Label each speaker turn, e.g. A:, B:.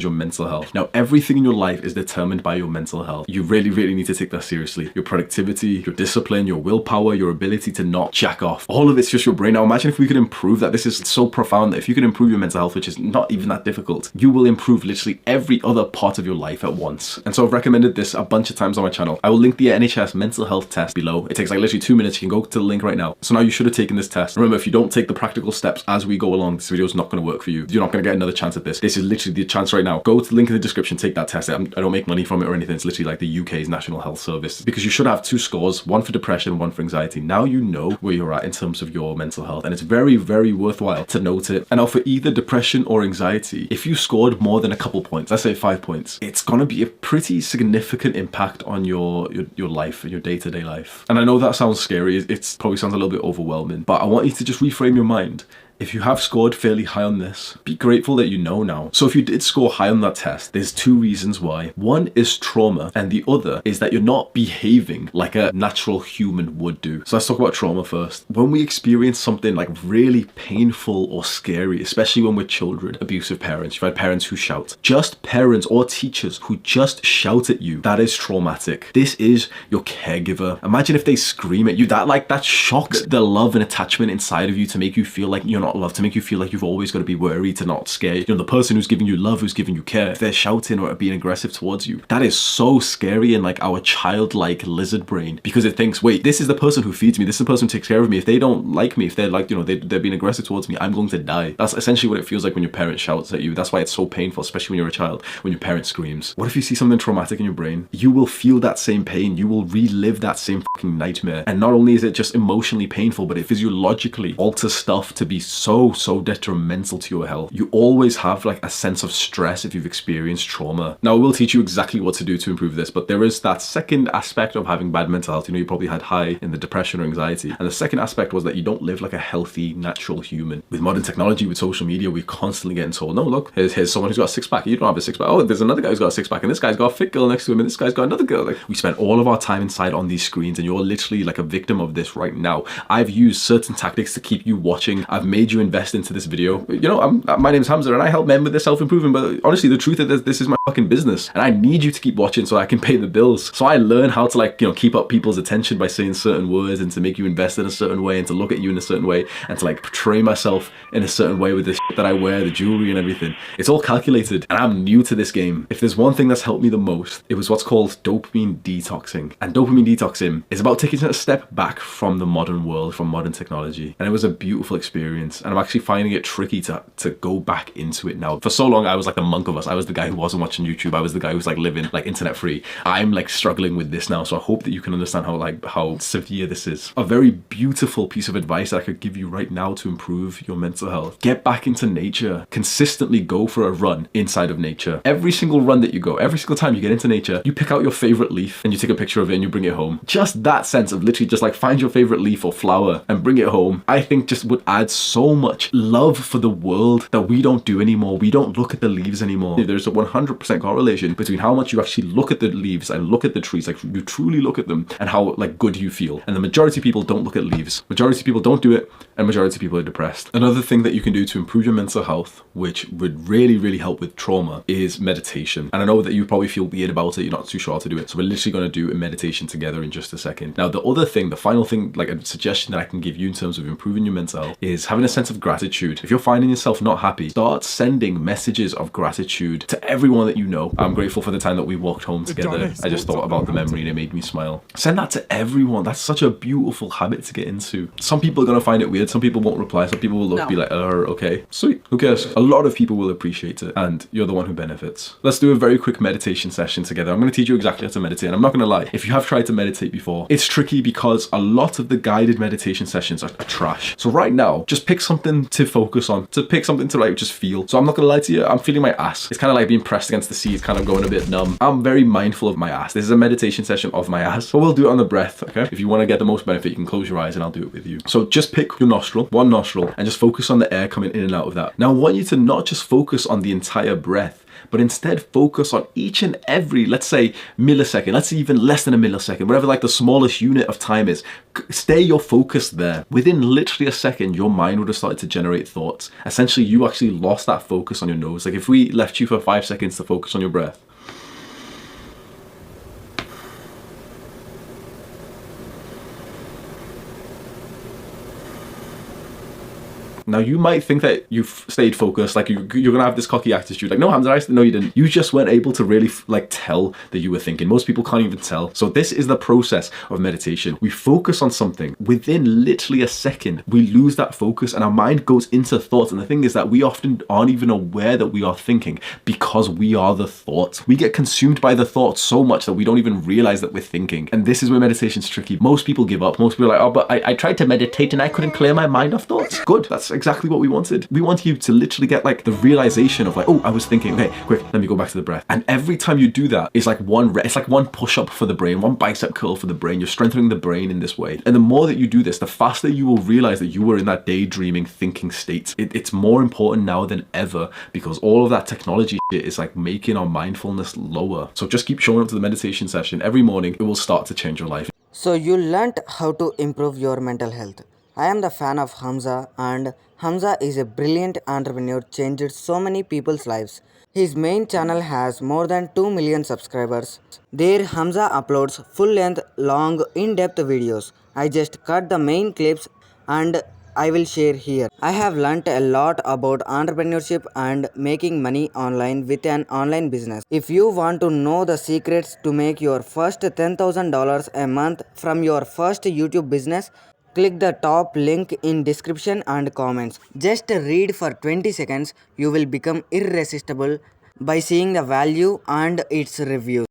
A: your mental health. Now, everything in your life is determined by your mental health. You really, really need to take that seriously. Your productivity, your discipline, your willpower, your ability to not jack off. All of it's just your brain. Now, imagine if we could improve that. This is so profound that if you could improve your mental health, which is not even that difficult, you will improve literally every other part of your life at once. And so I've recommended this a bunch of times on my channel. I will link the NHS mental health test below. It takes like literally 2 minutes. You can go to the link right now. So now you should have taken this test. Remember, if you don't take the practical steps as we go along, this video is not going to work for you. You're not going to get another chance at this. This is literally the chance right now. Go to the link in the description, take that test. I don't make money from it or anything. It's literally like the UK's National Health Service, because you should have 2 scores, one for depression, one for anxiety. Now you know where you're at in terms of your mental health, and it's very, very worthwhile to note it. And now for either depression or anxiety, if you scored more than a couple points, let's say 5 points, it's going to be a pretty significant impact on your life and your day-to-day life. And I know that sounds scary. It probably sounds a little bit overwhelming, but I want you to just reframe your mind. If you have scored fairly high on this, be grateful that you know now. So if you did score high on that test, there's 2 reasons why. One is trauma, and the other is that you're not behaving like a natural human would do. So let's talk about trauma first. When we experience something like really painful or scary, especially when we're children, abusive parents, you've had parents who shout, just parents or teachers who just shout at you, that is traumatic. This is your caregiver. Imagine if they scream at you, that shocks the love and attachment inside of you to make you feel like you're not love, to make you feel like you've always got to be worried, to not scare. You know, the person who's giving you love, who's giving you care, if they're shouting or being aggressive towards you, that is so scary in like our childlike lizard brain, because it thinks, wait, this is the person who feeds me, this is the person who takes care of me. If they don't like me, if they're like, you know, they're being aggressive towards me, I'm going to die. That's essentially what it feels like when your parent shouts at you. That's why it's so painful, especially when you're a child, when your parent screams. What if you see something traumatic in your brain? You will feel that same pain. You will relive that same fucking nightmare. And not only is it just emotionally painful, but it physiologically alters stuff to be so detrimental to your health. You always have like a sense of stress if you've experienced trauma. Now, I will teach you exactly what to do to improve this, but there is that second aspect of having bad mental health. You know, you probably had high in the depression or anxiety. And the second aspect was that you don't live like a healthy, natural human. With modern technology, with social media, we're constantly getting told, no, look, here's someone who's got a 6-pack. You don't have a 6-pack. Oh, there's another guy who's got a 6-pack, and this guy's got a fit girl next to him, and this guy's got another girl. Like, we spend all of our time inside on these screens, and you're literally like a victim of this right now. I've used certain tactics to keep you watching. I've made you invest into this video. You know, my name's Hamza, and I help men with their self-improvement, but honestly, the truth is this is my fucking business, and I need you to keep watching so I can pay the bills. So I learn how to, like, you know, keep up people's attention by saying certain words, and to make you invest in a certain way, and to look at you in a certain way, and to like portray myself in a certain way with the shit that I wear, the jewelry and everything. It's all calculated, and I'm new to this game. If there's one thing that's helped me the most, it was what's called dopamine detoxing. And dopamine detoxing is about taking a step back from the modern world, from modern technology. And it was a beautiful experience, and I'm actually finding it tricky to go back into it now. For so long, I was like the monk of us. I was the guy who wasn't watching YouTube. I was the guy who's like living like internet free. I'm like struggling with this now, so I hope that you can understand how severe this is. A very beautiful piece of advice that I could give you right now to improve your mental health. Get back into nature. Consistently go for a run inside of nature. Every single run that you go, every single time you get into nature, you pick out your favorite leaf and you take a picture of it and you bring it home. Just that sense of literally just like find your favorite leaf or flower and bring it home, I think just would add so much love for the world that we don't do anymore. We don't look at the leaves anymore. There's a 100% correlation between how much you actually look at the leaves and look at the trees, like you truly look at them, and how like good you feel. And the majority of people don't look at leaves. Majority of people don't do it, and majority of people are depressed. Another thing that you can do to improve your mental health, which would really help with trauma, is meditation. And I know that you probably feel weird about it, you're not too sure how to do it, so we're literally going to do a meditation together in just a second. Now, the other thing, the final thing, like a suggestion that I can give you in terms of improving your mental health, is having a sense of gratitude. If you're finding yourself not happy, start sending messages of gratitude to everyone that you know. I'm grateful for the time that we walked home together. I just thought about the memory and it made me smile. Send that to everyone. That's such a beautiful habit to get into. Some people are going to find it weird. Some people won't reply. Some people will be like, okay, sweet, who cares? A lot of people will appreciate it, and you're the one who benefits. Let's do a very quick meditation session together. I'm going to teach you exactly how to meditate, and I'm not going to lie, if you have tried to meditate before, it's tricky because a lot of the guided meditation sessions are trash. So right now, just pick something to focus on, to pick something to like just feel. So I'm not going to lie to you, I'm feeling my ass. It's kind of like being pressed against the seat. It's kind of going a bit numb. I'm very mindful of my ass. This is a meditation session of my ass, so we'll do it on the breath, okay? If you want to get the most benefit, you can close your eyes and I'll do it with you. So just pick your nostril, one nostril, and just focus on the air coming in and out of that. Now I want you to not just focus on the entire breath, but instead focus on each and every, let's say, millisecond, let's say even less than a millisecond, whatever like the smallest unit of time is. Stay your focus there. Within literally a second, your mind would have started to generate thoughts. Essentially, you actually lost that focus on your nose. Like if we left you for 5 seconds to focus on your breath, now you might think that you've stayed focused, like you're gonna have this cocky attitude, like no, Hamza, no, you didn't. You just weren't able to really like tell that you were thinking. Most people can't even tell. So this is the process of meditation. We focus on something. Within literally a second, we lose that focus and our mind goes into thoughts. And the thing is that we often aren't even aware that we are thinking because we are the thoughts. We get consumed by the thoughts so much that we don't even realize that we're thinking. And this is where meditation's tricky. Most people give up. Most people are like, oh, but I tried to meditate and I couldn't clear my mind of thoughts. Good. That's exactly what we wanted. We want you to literally get like the realization of like, oh, I was thinking, okay, quick, let me go back to the breath. And every time you do that, it's like one push-up for the brain, one bicep curl for the brain. You're strengthening the brain in this way. And the more that you do this, the faster you will realize that you were in that daydreaming thinking state. It's more important now than ever because all of that technology shit is like making our mindfulness lower. So just keep showing up to the meditation session every morning. It will start to change your life.
B: So you learnt how to improve your mental health. I am the fan of Hamza, and Hamza is a brilliant entrepreneur, changed so many people's lives. His main channel has more than 2 million subscribers. There Hamza uploads full-length, long, in-depth videos. I just cut the main clips and I will share here. I have learnt a lot about entrepreneurship and making money online with an online business. If you want to know the secrets to make your first $10,000 a month from your first YouTube business, click the top link in description and comments. Just read for 20 seconds. You will become irresistible by seeing the value and its reviews.